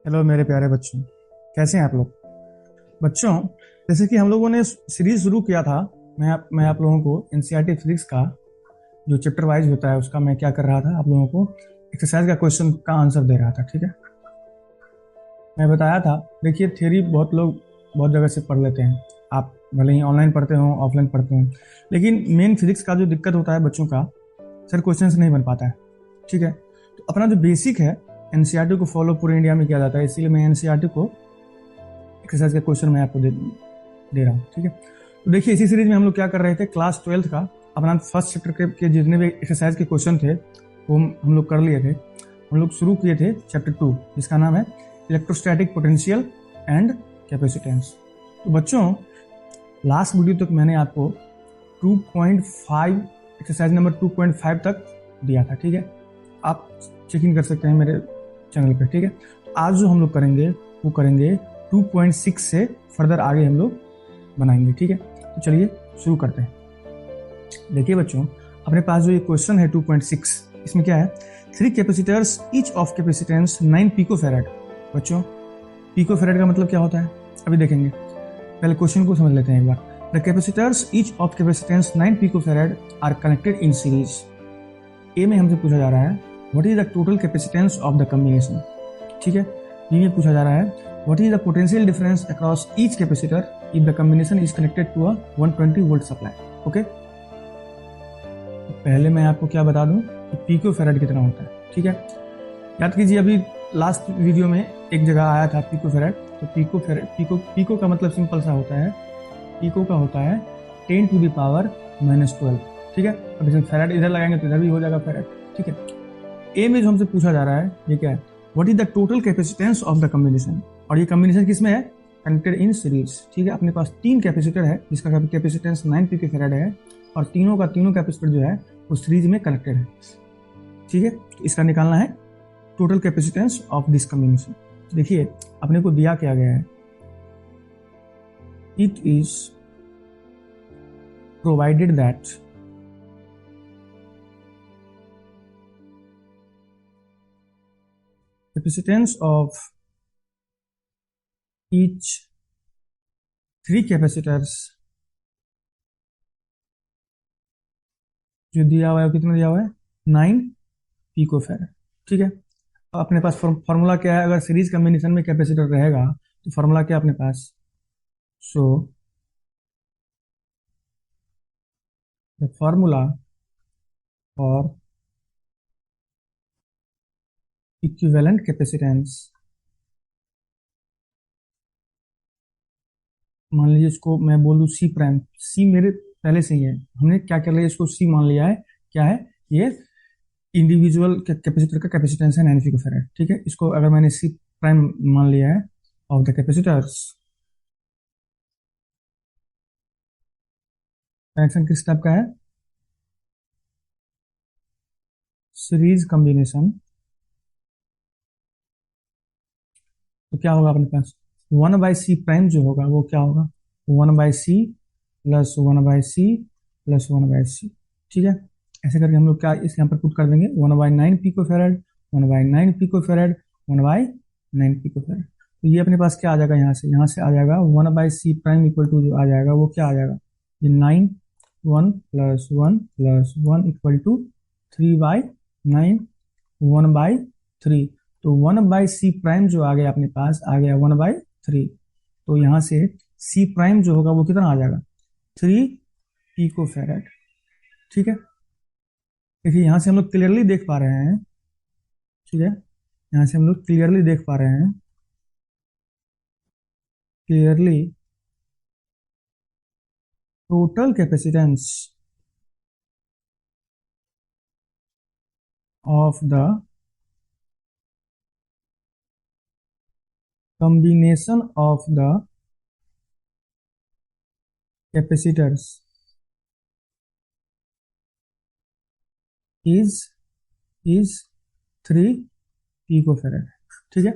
Hello मेरे प्यारे बच्चों। कैसे हैं आप लोग? बच्चों, जैसे कि हम लोगों ने सीरीज शुरू किया था। मैं आप लोगों को एनसीईआरटी फिजिक्स का जो चैप्टर वाइज होता है उसका मैं क्या कर रहा था, आप लोगों को एक्सरसाइज का क्वेश्चन का आंसर दे रहा था। ठीक है, मैं बताया था। देखिए, थ्योरी बहुत लोग बहुत जगह से पढ़ लेते हैं। आप भले ही ऑनलाइन पढ़ते हो, ऑफलाइन पढ़ते हो, लेकिन मेन फिजिक्स का जो दिक्कत होता है बच्चों का, सर क्वेश्चन नहीं बन पाता है। ठीक है, तो अपना जो बेसिक है एनसीईआरटी को फॉलो पूरे इंडिया में किया जाता है, इसीलिए मैं एनसीईआरटी को एक्सरसाइज का क्वेश्चन मैं आपको दे रहा हूँ। ठीक है, तो देखिए इसी सीरीज में हम लोग क्या कर रहे थे, क्लास 12th का अपना फर्स्ट चैप्टर के जितने भी एक्सरसाइज के क्वेश्चन थे वो हम लोग कर लिए थे। हम लोग शुरू किए थे चैप्टर 2, जिसका नाम है इलेक्ट्रोस्टैटिक पोटेंशियल एंड कैपेसिटेंस। तो बच्चों, लास्ट वीडियो तक मैंने आपको 2.5 एक्सरसाइज नंबर 2.5 तक दिया था। ठीक है, आप चेकिंग कर सकते हैं मेरे चैनल पर। ठीक है, तो आज जो हम लोग करेंगे वो करेंगे 2.6 से फर्दर आगे हम लोग बनाएंगे। ठीक है, तो चलिए शुरू करते हैं। देखिए बच्चों, अपने पास जो ये क्वेश्चन है 2.6, इसमें क्या है, three capacitors each of capacitance 9 picofarad. बच्चों, पिको फेरेड का मतलब क्या होता है अभी देखेंगे, पहले क्वेश्चन को समझ लेते हैं एक बार। The capacitors each of capacitance 9 picofarad are connected in series. A में हमसे पूछा जा रहा है what is the total capacitance of the combination. ठीक है, बी में पूछा जा रहा है what is the potential difference across each capacitor if the combination is connected to a 120 volt supply. Okay, पहले मैं आपको क्या बता दूं कि पिको फेरेड कितना होता है। ठीक है, याद कीजिए, अभी लास्ट वीडियो में एक जगह आया था पिको फेरेड। तो पिको फेरेड, पिको का मतलब सिंपल सा होता है, पिको का होता है 10⁻⁻12। ठीक है, अब इसमें फेरेड इधर लगाएंगे तो इधर भी हो जाएगा फेरेड। ठीक है, ए में जो हमसे पूछा जा रहा है ये क्या है, what is the total capacitance of the combination. और ये कॉम्बिनेशन किसमें है, कनेक्टेड इन सीरीज। ठीक है, अपने पास तीन कैपेसिटर है जिसका कैपेसिटेंस 9 पिको फेरेड है, और तीनों का तीनों कैपेसिटर जो है वो सीरीज में कनेक्टेड है। ठीक है, तो इसका निकालना है total capacitance of this combination. देखिए, अपने को दिया क्या गया है, it is provided that capacitance of each three capacitors जो दिया हुआ है, कितना दिया हुआ है, 9 पिको फेरेड। ठीक है, अब अपने पास फॉर्मूला क्या है, अगर सीरीज कॉम्बिनेशन में कैपेसिटर रहेगा तो फॉर्मूला क्या है अपने पास, so the formula for equivalent capacitance, मान लीजिए इसको मैं बोलूँ सी प्राइम, सी मेरे पहले से ही है, हमने क्या कर लिया, इसको सी मान लिया है। क्या है ये, इंडिविजुअल कैपेसिटर का कैपेसिटेंस है 9 पिको फेरेड। ठीक है, इसको अगर मैंने सी प्राइम मान लिया है ऑफ द कैपेसिटर्स, कनेक्शन किस टाइप का है, सीरीज कॉम्बिनेशन, तो क्या होगा अपने पास, 1/c प्राइम जो होगा वो क्या होगा, 1/c plus 1/c plus 1/c। ठीक है, ऐसे करके हम लोग क्या इस यहाँ पर पुट कर देंगे, 1/9 picofarad, 1/9 picofarad, 1/9 picofarad. तो ये अपने पास क्या आ जाएगा, यहाँ से आ जाएगा 1/c प्राइम इक्वल टू जो आ जाएगा वो क्या आ जाएगा, ये 9, 1 + 1 + 1 इक्वल टू 3/9, 1/3। तो 1/c प्राइम जो आ गया अपने पास, आ गया 1/3। तो यहाँ से c प्राइम जो होगा वो कितना आ जाएगा, 3 पिको फेरेड। ठीक है, देखिए यहाँ से हम लोग क्लियरली देख पा रहे हैं। ठीक है, यहाँ से हम लोग क्लियरली देख पा रहे हैं, clearly total capacitance of the combination of the capacitors is 3 picofarad. ठीक है,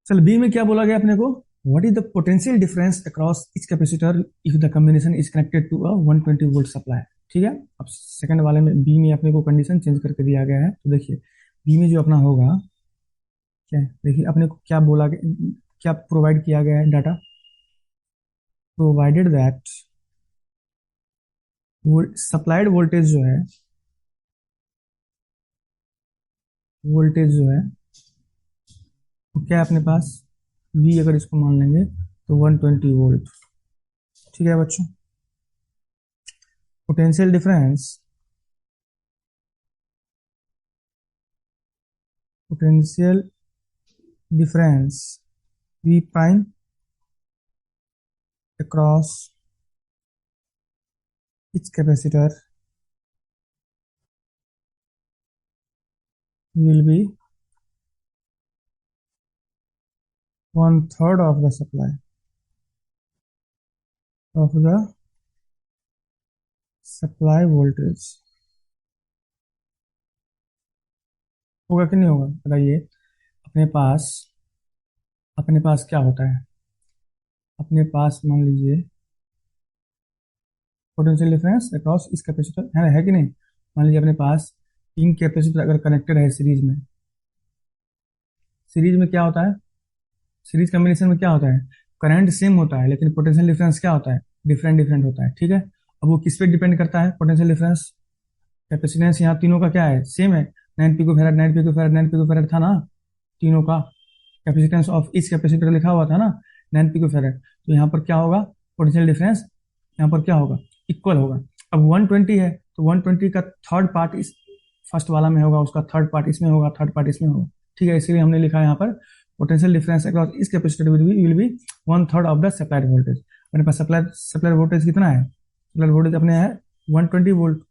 चल बी में क्या बोला गया अपने को, what is the potential difference across each capacitor if the combination is connected to a 120 volt supply. ठीक है, अब सेकंड वाले में बी में अपने को कंडीशन चेंज करके दिया गया है। तो देखिए बी में जो अपना होगा, क्या है, देखिए अपने को क्या बोला क्या प्रोवाइड किया गया है data. Provided that supplied voltage जो है वो क्या है अपने पास, वी अगर इसको मान लेंगे तो 120 वोल्ट। ठीक है बच्चों। Potential difference, potential difference V prime across each capacitor will be one third of the supply of the supply voltage। होगा कि नहीं होगा बताइए। अपने पास अपने पास क्या होता है, अपने पास मान लीजिए पोटेंशियल डिफरेंस अक्रॉस इस कैपेसिटर है कि नहीं। मान लीजिए अपने पास तीन कैपेसिटर अगर कनेक्टेड है सीरीज में, सीरीज में क्या होता है, सीरीज कॉम्बिनेशन में क्या होता है, करंट सेम होता है लेकिन पोटेंशियल डिफरेंस क्या होता है, डिफरेंट डिफरेंट होता है। ठीक है, अब वो किस पे डिपेंड करता है पोटेंशियल डिफरेंस। कैपेसिटेंस यहाँ तीनों का क्या है, सेम है। 9 picofarad 9 picofarad 9 picofarad था ना तीनों का। कैपेसिटेंस ऑफ इस कैपेसिटर लिखा हुआ था ना 9 पिको फैराड। तो यहाँ पर क्या होगा, पोटेंशियल डिफरेंस यहाँ पर क्या होगा, इक्वल होगा। अब 120 है तो 120 का थर्ड पार्ट इस फर्स्ट वाला में होगा, उसका थर्ड पार्ट इसमें होगा, थर्ड पार्ट इसमें होगा। ठीक है, इसीलिए हमने लिखा है यहाँ पर पोटेंशियल डिफरेंस अक्रॉस इस capacitor will be one third of the supplied voltage. अपने पास सप्लाइड वोल्टेज कितना है, सप्लाइड वोल्टेज अपने है 120 वोल्ट।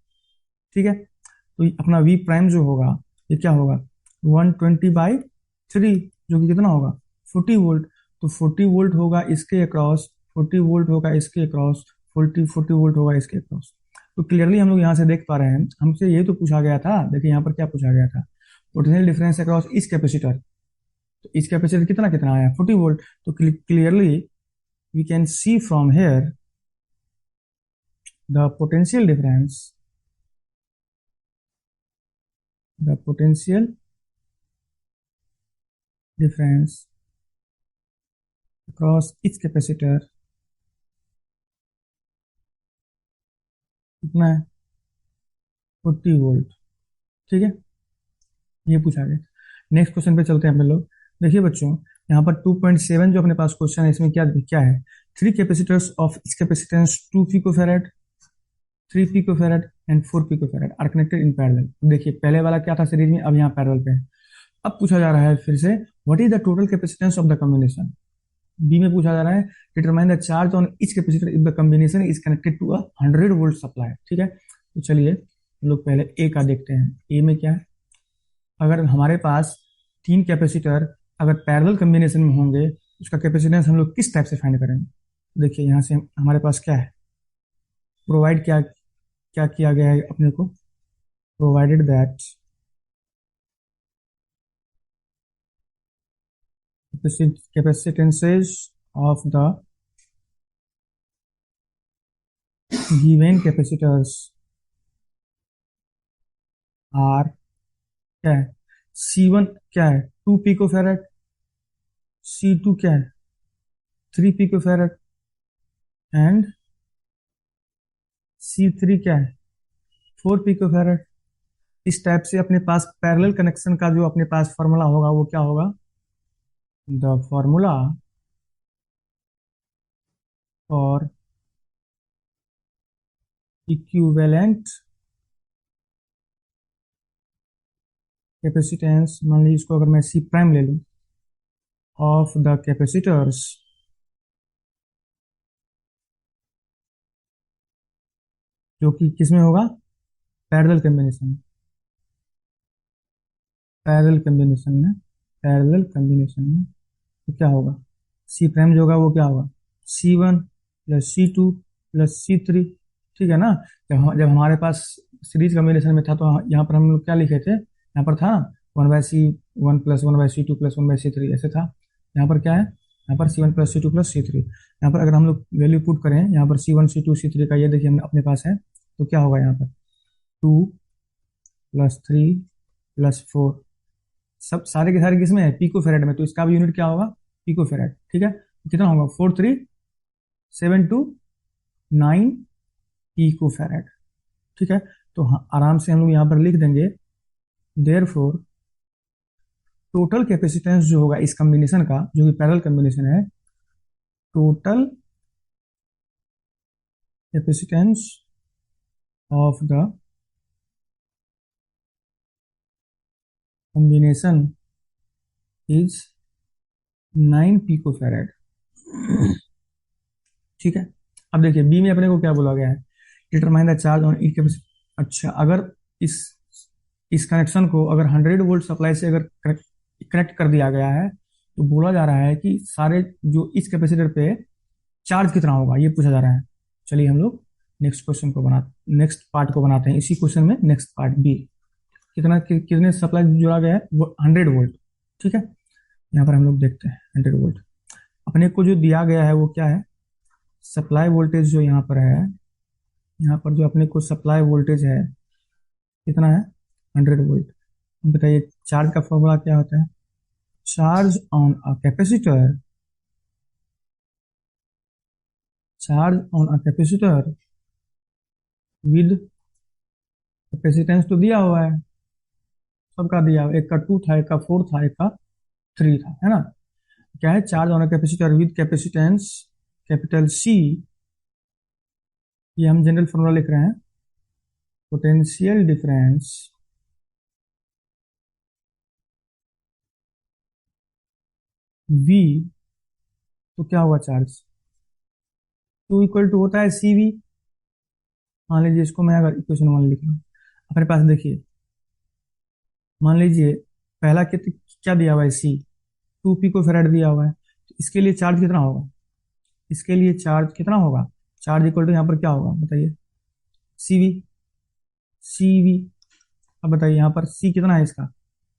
ठीक है, तो अपना वी प्राइम जो होगा ये क्या होगा 120/3, जो कि कितना होगा 40 वोल्ट। तो 40 वोल्ट होगा इसके अक्रॉस, 40 वोल्ट होगा इसके अक्रॉस, 40 वोल्ट होगा इसके अक्रॉस। तो क्लियरली हम लोग यहाँ से देख पा रहे हैं, हमसे ये तो पूछा गया था, देखिए यहाँ पर क्या पूछा गया था, पोटेंशियल डिफरेंस अक्रॉस इस कैपेसिटर। तो इस कैपेसिटर कितना कितना आया 40 वोल्ट। तो clearly we can see from here the potential difference, the potential difference across each capacitor कितना है 40 वोल्ट। ठीक है, ये पूछा गया। नेक्स्ट क्वेश्चन पे चलते हैं हम लोग। देखिए बच्चों यहाँ पर 2.7 जो अपने पास क्वेश्चन है इसमें क्या क्या है, three capacitors of each capacitance 2 picofarad 3 picofarad and 4 picofarad are connected in parallel. देखिए पहले वाला क्या था सीरीज में, अब यहाँ पैरेलल पे है। अब पूछा जा रहा है फिर से what is the total capacitance of the combination. B में पूछा जा रहा है determine the charge on each capacitor if the combination is connected to a 100 volt supply. ठीक है, तो चलिए हम लोग पहले ए का देखते हैं। ए में क्या है, अगर हमारे पास तीन कैपेसिटर अगर पैरेलल कॉम्बिनेशन में होंगे उसका कैपेसिटेंस हम लोग किस टाइप से फाइंड करेंगे। देखिए यहाँ से हमारे पास क्या है, प्रोवाइड क्या क्या किया गया है अपने को, provided that capacitances of the given capacitors are क्या है, C1 क्या है 2 पिको फैरेड, C2 क्या है 3 पिको फैरेड एंड C3 क्या है 4 पिको फैरेड। इस टाइप से अपने पास पैरेलल कनेक्शन का जो अपने पास फॉर्मूला होगा वो क्या होगा, the formula for equivalent capacitance, मान लीजिए इसको अगर मैं सी प्राइम ले लूं, ऑफ द कैपेसिटर्स जो कि किसमें होगा, पैरेलल कॉम्बिनेशन, पैरेलल कॉम्बिनेशन में, पैरेलल कॉम्बिनेशन में तो क्या होगा, सी प्राइम जो होगा वो क्या होगा C1 plus C2 plus C3। ठीक है ना, जब हमारे पास सीरीज कॉम्बिनेशन में था तो यहाँ पर हम लोग क्या लिखे थे, यहाँ पर था 1/C1 plus 1/C2 plus 1/C3 ऐसे था। यहाँ पर क्या है, यहाँ पर C1 plus C2 plus C3। यहाँ पर अगर हम लोग वैल्यू पुट करें यहाँ पर C1 C2 C3 का, ये देखिए हम अपने पास है तो क्या होगा यहाँ पर 2 प्लस 3 प्लस 4 सब सारे के सारे किसमें है, पिको फेरेड में, तो इसका भी यूनिट क्या होगा, पिको फेरेड। ठीक है, कितना होगा, 4372 पिको फेरेड। ठीक है, तो हाँ, आराम से हम लोग यहाँ पर लिख देंगे, देयरफॉर टोटल कैपेसिटेंस जो होगा इस कॉम्बिनेशन का, जो कि पैरेलल कॉम्बिनेशन है, total capacitance of the combination is 9 picofarad. ठीक है, अब देखिए बी में अपने को क्या बोला गया है, determine the charge on each capacity. अच्छा, अगर इस इस कनेक्शन को अगर 100 वोल्ट सप्लाई से अगर कनेक्ट कर दिया गया है, तो बोला जा रहा है कि सारे जो इस कैपेसिटर पे चार्ज कितना होगा, ये पूछा जा रहा है। चलिए हम लोग नेक्स्ट पार्ट को बनाते हैं इसी क्वेश्चन में। नेक्स्ट पार्ट बी, कितने सप्लाई जोड़ा गया है, वो 100 वोल्ट। ठीक है, यहाँ पर हम लोग देखते हैं 100 वोल्ट। अपने को जो दिया गया है वो क्या है, सप्लाई वोल्टेज जो यहाँ पर है, यहाँ पर जो अपने को सप्लाई वोल्टेज है कितना है, 100 वोल्ट। बताइए चार्ज का फॉर्मूला क्या होता है, charge on a capacitor, charge on a capacitor with capacitance तो दिया हुआ है, सबका दिया हुआ है, एक का 2 था, एक का 4 था, एक का 3 था, है ना। क्या है, charge on a capacitor with capacitance capital C, ये हम जनरल फॉर्मूला लिख रहे हैं, पोटेंशियल डिफरेंस V, तो क्या होगा चार्ज, टू इक्वल टू होता है CV। मान लीजिए इसको मैं अगर इक्वेशन 1 लिख लूँ, अपने पास देखिए, मान लीजिए पहला क्या दिया हुआ है, C 2 पिको फेराड दिया हुआ है, तो इसके लिए चार्ज कितना होगा, इसके लिए चार्ज कितना होगा, चार्ज इक्वल टू यहाँ पर क्या होगा बताइए, CV, CV। अब बताइए यहाँ पर C कितना है इसका,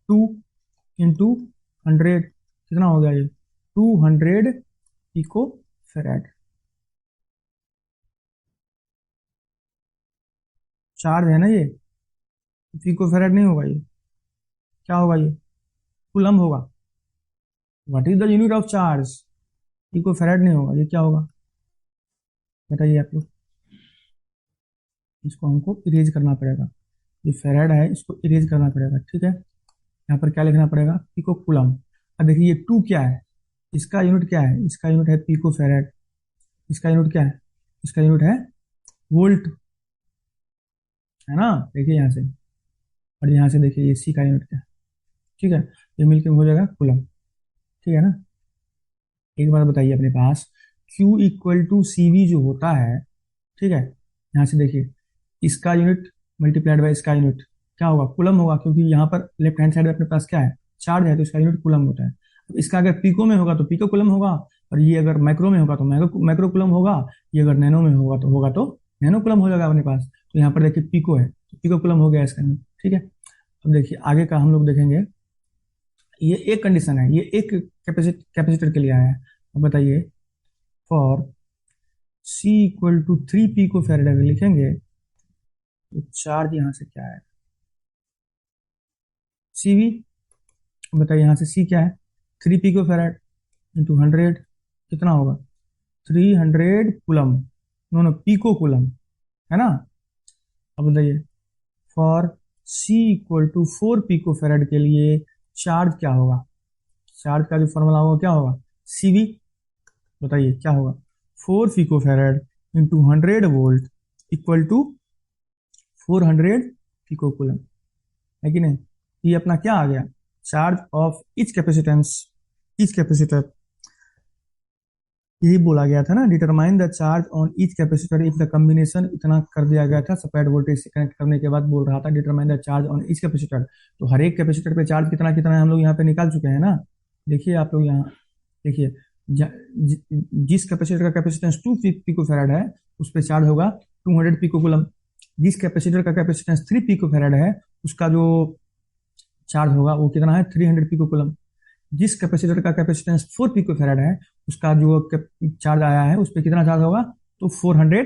2 × 100, कितना हो गया ये, 200 पिको फेराड। चार्ज है ना ये, पिको फेराड नहीं होगा ये, क्या होगा ये, कूलम होगा। What is the unit of charge, picofarad नहीं होगा, ये क्या होगा बताइए आप लोग। इसको हमको इरेज करना पड़ेगा, ये फेराड है, इसको इरेज करना पड़ेगा। ठीक है, यहाँ पर क्या लिखना पड़ेगा, पिको कूलम। अब देखिए ये 2 क्या है, इसका यूनिट क्या है, इसका यूनिट है पिको फेराड, इसका यूनिट क्या है, इसका यूनिट है वोल्ट, है ना। देखिए यहाँ से, और यहाँ से देखिए ये सी का यूनिट क्या है। ठीक है, ये मिलकर हो जाएगा कूलम। ठीक है ना, एक बार बताइए अपने पास Q इक्वल टू CV जो होता है, ठीक है, यहाँ से देखिए इसका यूनिट मल्टीप्लाइड बाय इसका यूनिट क्या होगा, कूलम होगा, क्योंकि यहाँ पर लेफ्ट हैंड साइड में अपने पास क्या है, चार्ज है, तो इसका यूनिट कूलम होता है। अब इसका अगर पिको में होगा तो पिको कूलम होगा, और ये अगर माइक्रो में होगा तो माइक्रो कूलम होगा, ये अगर नैनो में होगा तो नैनो कूलम हो जाएगा अपने पास। तो यहाँ पर देखिए पिको है, तो पिको कूलम हो गया इसका यूनिट। ठीक है, अब देखिए आगे का हम लोग देखेंगे, ये एक कंडीशन है, ये एक कैपेसिटर के लिए आया है। अब बताइए for C equal to 3 picofarad अगर लिखेंगे तो चार्ज यहाँ से क्या है, CV। बताइए यहाँ से C क्या है, 3 पिको फेराड इंटू 100, कितना होगा, 300 coulomb, no no picocoulomb, है ना। अब बताइए for C equal to 4 picofarad के लिए चार्ज क्या होगा, चार्ज का जो फॉर्मूला होगा क्या होगा, CV। बताइए क्या होगा, 4 picofarad into 100 volt equal to 400 picocoulomb, है कि नहीं। ये अपना क्या आ गया, charge of each capacitance, each capacitor, यही बोला गया था ना, determine the charge on each capacitor if the combination, इतना कर दिया गया था सप्लाइड वोल्टेज से कनेक्ट करने के बाद बोल रहा था determine the charge on each capacitor. तो हर एक कैपेसिटर पे चार्ज कितना कितना है हम लोग यहाँ पे निकाल चुके हैं ना। देखिए आप लोग यहाँ देखिए, जिस कैपेसिटर का कैपेसिटेंस 2 पिको फेराड है उस पर चार्ज होगा 200 पिको कूलम, जिस कैपेसिटर का कैपेसिटेंस 3 पिको फेराड है उसका जो चार्ज होगा वो कितना है, 300 पिको कूलम। जिस कैपेसिटर का कैपेसिटेंस 4 पिको फेराड है उसका जो चार्ज आया है उस पर कितना चार्ज होगा, तो 400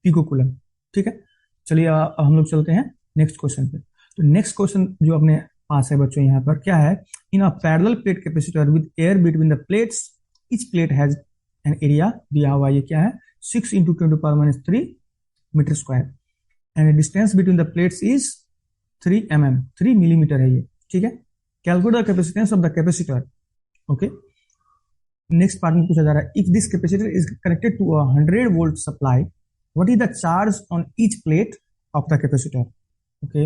पिको कूलम। ठीक है, चलिए अब हम लोग चलते हैं नेक्स्ट क्वेश्चन पे। तो नेक्स्ट क्वेश्चन जो अपने पास है बच्चों, यहाँ पर क्या है, in a parallel plate capacitor with air between the plates, each plate has an area दिया हुआ, ये क्या है 6 into 10⁻³ meter square, and distance between the plates is 3 mm, 3 millimeter है ये, ठीक है। Calculate the capacitance of the capacitor. Okay, next part में पूछा जा रहा है, if this capacitor is connected to a 100 volt supply, what is the charge on each plate of the capacitor. Okay,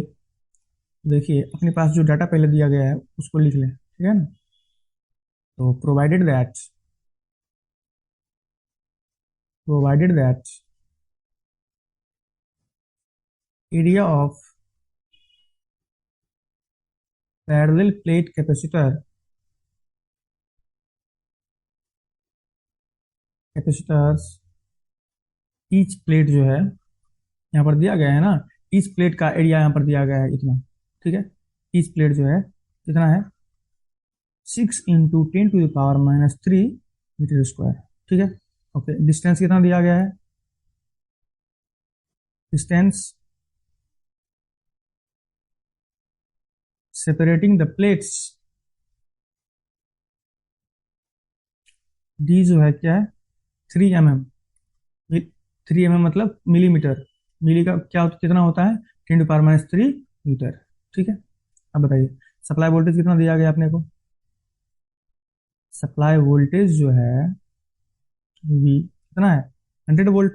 देखिए अपने पास जो डाटा पहले दिया गया है उसको लिख लें, ठीक है ना। तो provided that area of parallel plate capacitors each plate जो है यहाँ पर दिया गया है ना, ईच प्लेट का एरिया यहाँ पर दिया गया है इतना, ठीक है। ईच प्लेट जो है कितना है 6 इंटू 10⁻³ मीटर स्क्वायर, ठीक है। ओके, डिस्टेंस कितना दिया गया है, distance separating the plates, D जो है क्या है 3 mm, 3 mm मतलब मिलीमीटर, मिली का क्या कितना होता है 10⁻³ मीटर, ठीक है। अब बताइए सप्लाई वोल्टेज कितना दिया गया अपने को, सप्लाई वोल्टेज जो है वी कितना है 100 वोल्ट,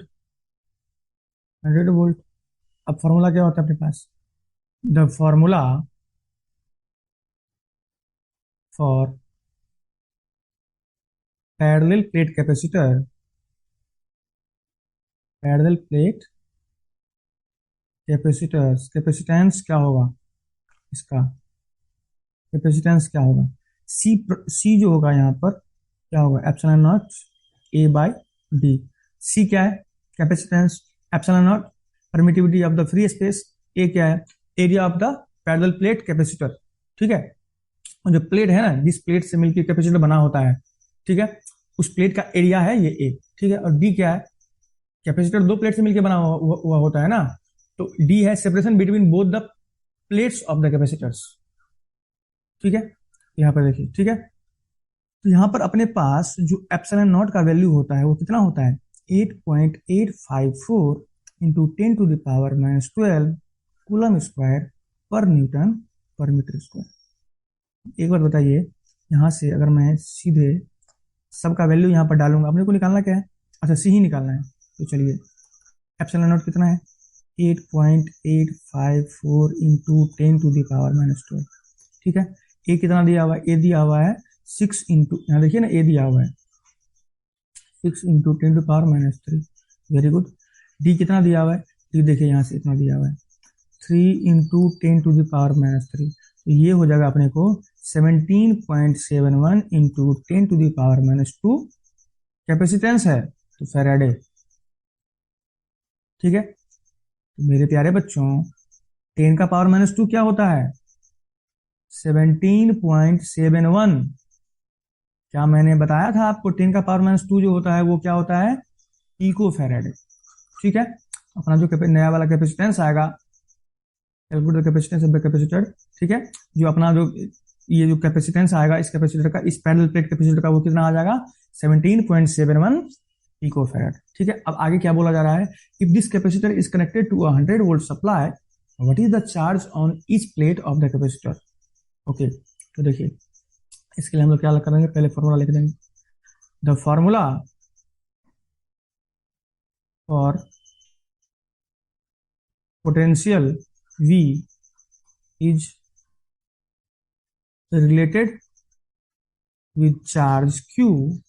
100 वोल्ट। अब फॉर्मूला क्या होता है अपने पास, the formula for parallel plate capacitors capacitance क्या होगा इसका, कैपेसिटेंस क्या होगा, सी जो होगा यहाँ पर क्या होगा epsilon naught A by d. C क्या है capacitance, epsilon naught permittivity of the free space, A क्या है area of the parallel plate capacitor, ठीक है। और जो प्लेट है ना, जिस प्लेट से मिलकर कैपेसिटर बना होता है, ठीक है, उस प्लेट का एरिया है ये ए, ठीक है। और डी क्या है, कैपेसिटर दो प्लेट से मिलकर बना हुआ होता है ना, तो डी है separation between both the plates of the capacitors, ठीक है। यहाँ पर देखिए, ठीक है, तो यहाँ पर अपने पास जो एप्सिलॉन नॉट का वैल्यू होता है वो कितना होता है 8.854 इंटू 10⁻⁻12 कूलम स्क्वायर पर न्यूटन पर मीटर स्क्वायर। एक बार बताइए, यहाँ से अगर मैं सीधे सबका वैल्यू यहाँ पर डालूंगा, अपने को निकालना क्या है, अच्छा सी ही निकालना है, तो चलिए एप्सिलॉन नॉट कितना है 8.854 इंटू 10⁻⁻12, ठीक है। ए कितना दिया हुआ है, ए दिया हुआ है 6 इंटू, यहाँ देखिए ना ए दिया हुआ है 6 इंटू 10⁻⁻3, वेरी गुड। डी कितना दिया हुआ है, डी देखिए यहाँ से इतना दिया हुआ है 3 इंटू 10⁻⁻3, तो ये हो जाएगा अपने को 17.71 इंटू 10⁻⁻2 कैपेसिटेंस है, तो फैराडे, ठीक है। तो मेरे प्यारे बच्चों 10⁻⁻2 क्या होता है 17.71, क्या मैंने बताया था आपको 10⁻⁻2 जो होता है वो क्या होता है पिको फैराडे, ठीक है। अपना जो नया वाला कैपेसिटेंस आएगा, calculate the capacitance of the capacitor, ठीक है, जो अपना जो ये जो कैपेसिटेंस आएगा इस कैपेसिटर का, इस पैरेलल प्लेट कैपेसिटर का, वो कितना आ जाएगा 17.71 पिको फैराड, ठीक है। अब आगे क्या बोला जा रहा है, if this capacitor is connected to a 100 volt supply, what is the charge on each plate of the capacitor. Okay, तो देखिए इसके लिए हम लोग क्या करेंगे, पहले फॉर्मूला लिख देंगे, the formula for potential V is related with charge Q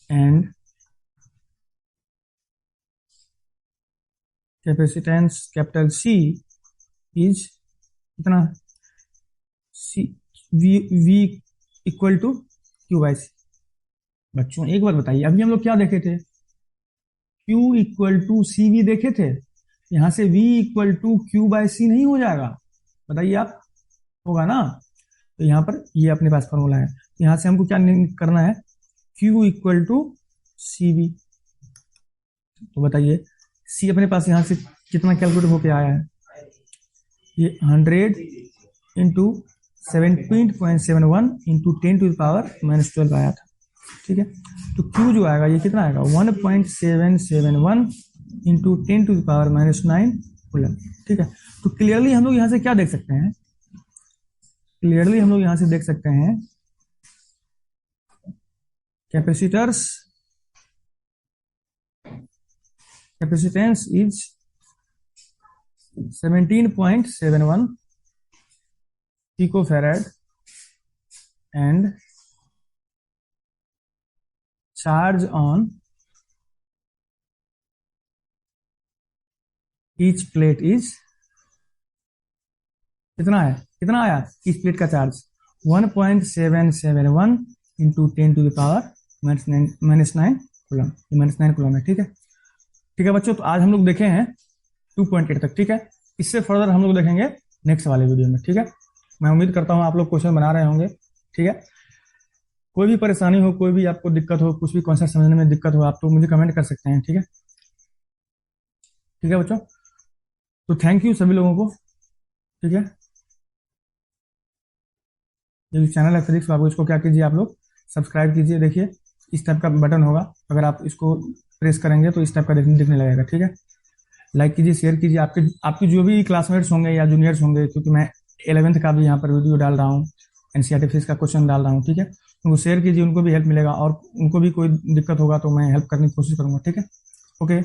and capacitance capital C is कितना C V equal to Q by C। बच्चों एक बात बताइए, अभी हम लोग क्या देखे थे, Q equal to C V देखे थे, यहां से V equal to Q by C नहीं हो जाएगा, बताइए आप, होगा ना। तो यहाँ पर ये अपने पास फॉर्मूला है, यहाँ से हमको क्या करना है Q equal to C V, तो बताइए C अपने पास यहाँ से कितना कैलकुलेट होके आया है, ये 100 इंटू 17.71 इंटू 10⁻⁻12 आया था। ठीक है, तो Q जो आएगा ये कितना आएगा 1.771 इंटू 10⁻⁻9 कूलम। ठीक है, तो क्लियरली हम लोग यहाँ से क्या देख सकते हैं, क्लियरली हम लोग यहाँ से देख सकते हैं capacitance is 17.71 picofarad and charge on each plate is कितना है, कितना आया इस प्लेट का चार्ज 1.771 इंटू 10⁻⁻9 कूलम, -9 कूलम है। ठीक है, ठीक है बच्चों, तो आज हम लोग देखे हैं 2.8 तक। ठीक है, इससे फर्दर हम लोग देखेंगे नेक्स्ट वाले वीडियो में। ठीक है, मैं उम्मीद करता हूं आप लोग क्वेश्चन बना रहे होंगे। ठीक है, कोई भी परेशानी हो, कोई भी आपको दिक्कत हो, कुछ भी कॉन्सेप्ट समझने में दिक्कत हो, आप तो मुझे कमेंट कर सकते हैं। ठीक है, ठीक है बच्चों, तो थैंक यू सभी लोगों को। ठीक है, ये चैनल है फिजिक्स बाबू, इसको क्या कीजिए आप लोग सब्सक्राइब कीजिए। देखिए इस टाइप का बटन होगा, अगर आप इसको प्रेस करेंगे तो इस टाइप का दिखने लगेगा। ठीक है, लाइक कीजिए, शेयर कीजिए, आपके जो भी क्लासमेट्स होंगे या जूनियर्स होंगे, क्योंकि मैं 11th का भी यहाँ पर वीडियो डाल रहा हूँ, एनसीईआरटी फिजिक्स का क्वेश्चन डाल रहा हूँ। ठीक है, उनको शेयर कीजिए, उनको भी हेल्प मिलेगा और उनको भी कोई दिक्कत होगा तो मैं हेल्प करने की कोशिश करूंगा। ठीक है, ओके।